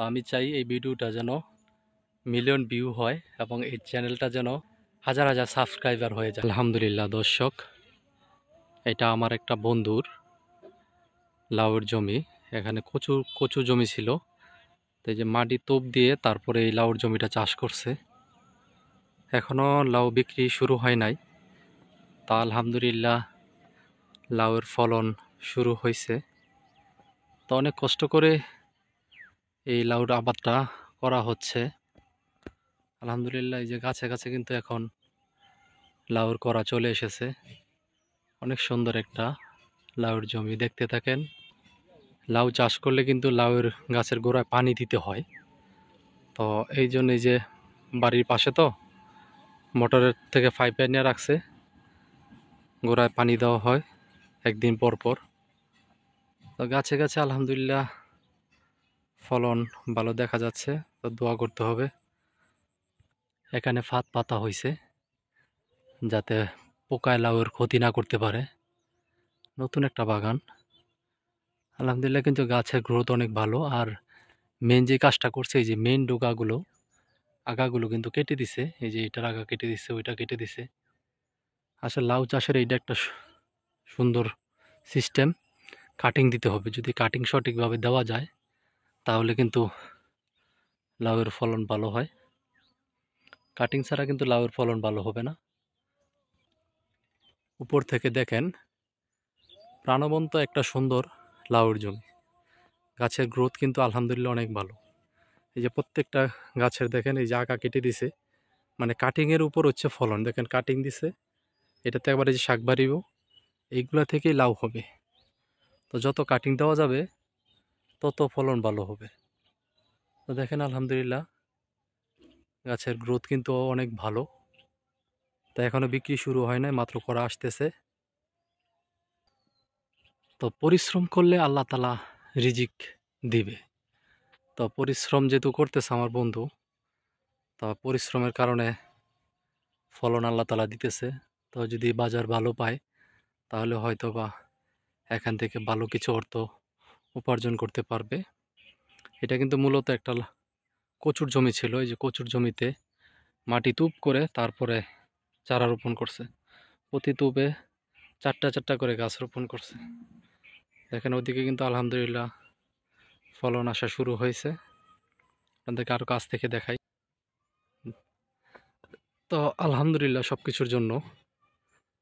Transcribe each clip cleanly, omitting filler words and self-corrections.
আমি চাই এই ভিডিওটা যেন মিলিয়ন ভিউ হয় এবং এই চ্যানেলটা যেন হাজার হাজার সাবস্ক্রাইবার হয়ে যায়। আলহামদুলিল্লাহ দর্শক, এটা আমার একটা বন্ধুর লাউয়ের জমি। এখানে কচু কচু জমি ছিল, তো এই যে মাটি তোপ দিয়ে তারপরে এই লাউয়ের জমিটা চাষ করছে। এখনও লাউ বিক্রি শুরু হয় নাই, তা আলহামদুলিল্লাহ লাউয়ের ফলন শুরু হয়েছে। তো অনেক কষ্ট করে এই লাউর আবাদটা করা হচ্ছে। আলহামদুলিল্লাহ এই যে গাছে গাছে কিন্তু এখন লাউর করা চলে এসেছে। অনেক সুন্দর একটা লাউয়ের জমি, দেখতে থাকেন। লাউ চাষ করলে কিন্তু লাউয়ের গাছের গোড়ায় পানি দিতে হয়। তো এই জন্য এই যে বাড়ির পাশে তো মোটরের থেকে পাইপ নিয়ে রাখছে, গোড়ায় পানি দেওয়া হয় একদিন পর পর। তো গাছে গাছে আলহামদুলিল্লাহ ফলন ভালো দেখা যাচ্ছে। তো দোয়া করতে হবে। এখানে ফাঁদ পাতা হয়েছে যাতে পোকায় লাউয়ের ক্ষতি না করতে পারে। নতুন একটা বাগান আলহামদুলিল্লাহ, কিন্তু গাছের গ্রোথ অনেক ভালো। আর মেন যে কাজটা করছে, এই যে মেন আগাগুলো কিন্তু কেটে দিছে। এই যে এটার আগা কেটে দিছে, ওইটা কেটে দিছে। আসলে লাউ চাষের এইটা একটা সুন্দর সিস্টেম। কাটিং দিতে হবে, যদি কাটিং সঠিকভাবে দেওয়া যায় তাহলে কিন্তু লাউয়ের ফলন ভালো হয়। কাটিং ছাড়া কিন্তু লাউয়ের ফলন ভালো হবে না। উপর থেকে দেখেন প্রাণবন্ত একটা সুন্দর লাউয়ের জমি। গাছের গ্রোথ কিন্তু আলহামদুলিল্লাহ অনেক ভালো। এই যে প্রত্যেকটা গাছের দেখেন এই যে আগা কেটে দিছে, মানে কাটিংয়ের উপর হচ্ছে ফলন। দেখেন কাটিং দিছে, এটাতে একবারে যে শাক বাড়িব, এইগুলা থেকেই লাউ হবে। তো যত কাটিং দেওয়া যাবে তত ফলন ভালো হবে। তো দেখেন আলহামদুলিল্লাহ গাছের গ্রোথ কিন্তু অনেক ভালো। তো এখনও বিক্রি শুরু হয় নাই, মাত্র করা আসতেছে। তো পরিশ্রম করলে আল্লাহ তাআলা রিজিক দিবে। তো পরিশ্রম যেহেতু করতেছে আমার বন্ধু, তা পরিশ্রমের কারণে ফলন আল্লাহ তাআলা দিতেছে। তো যদি বাজার ভালো পায় তাহলে হয়তো বা এখান থেকে ভালো কিছু অর্থ উপার্জন করতে পারবে। এটা কিন্তু মূলত একটা কচুর জমি ছিল। এই যে কচুর জমিতে মাটি তুপ করে তারপরে চারা রোপণ করছে। প্রতি তুপে চারটা চারটা করে গাছ রোপণ করছে। দেখেন ওদিকে কিন্তু আলহামদুলিল্লাহ ফলন আসা শুরু হয়েছে। আপনাদেরকে আরও কাছ থেকে দেখাই। তো আলহামদুলিল্লাহ সব কিছুর জন্য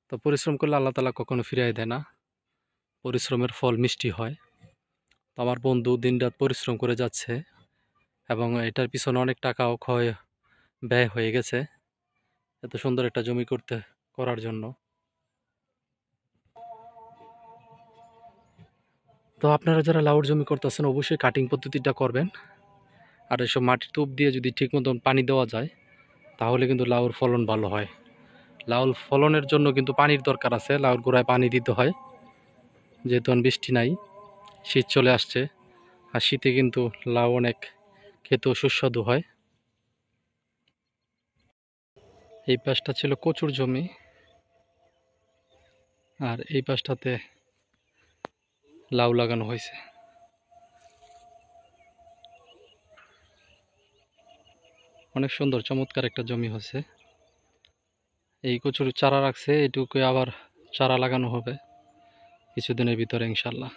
তো পরিশ্রম করলে আল্লাহ তাআলা কখনো ফিরিয়ে দেয় না। পরিশ্রমের ফল মিষ্টি হয়। তো আমার বন্ধু দিনরাত পরিশ্রম করে যাচ্ছে এবং এটার পিছনে অনেক টাকাও ব্যয় হয়ে গেছে এত সুন্দর একটা জমি করার জন্য। তো আপনারা যারা লাউর জমি করতেছেন অবশ্যই কাটিং পদ্ধতিটা করবেন। আর এসব মাটির টুপ দিয়ে যদি ঠিক মতন পানি দেওয়া যায় তাহলে কিন্তু লাউর ফলন ভালো হয়। লাউর ফলনের জন্য কিন্তু পানির দরকার আছে, লাউর গোড়ায় পানি দিতে হয়। যেহেতু বৃষ্টি নাই, শীত চলে আসছে, আর শীতে কিন্তু লাউ অনেক খেতেও সুস্বাদু হয়। এই পাশটা ছিল কচুর জমি, আর এই পাশটাতে লাউ লাগানো হয়েছে। অনেক সুন্দর চমৎকার একটা জমি হয়েছে। এই কচুর চারা রাখছে, এটুকু আবার চারা লাগানো হবে কিছুদিনের ভিতরে ইনশাল্লাহ।